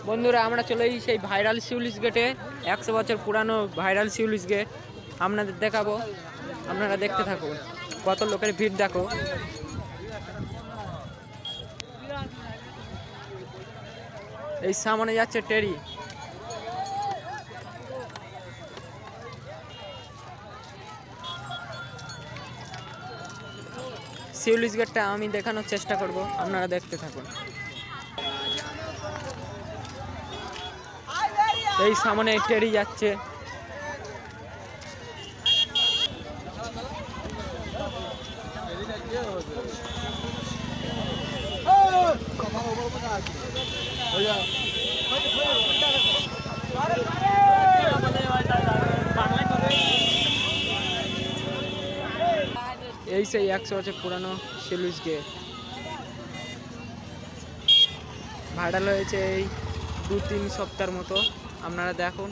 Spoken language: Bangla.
বন্ধুরা আমরা চলে এসেছি সেই ভাইরাল শিউলিশ গেটে, 100 বছর পুরানো ভাইরাল শিউলিশ গেট আপনাদের দেখাবো। আপনারা দেখতে থাকুন, কত লোকের ভিড় দেখো। এই সামনে যাচ্ছে টেরি। শিউলিশ গেটটা আমি দেখানোর চেষ্টা করব, আপনারা দেখতে থাকুন। এই সামনে টেরি যাচ্ছে। এই সেই 100 বছর পুরানো শিউলিশ গেট ভাইরাল হয়েছে এই 2-3 সপ্তাহের মতো। আপনারা দেখুন।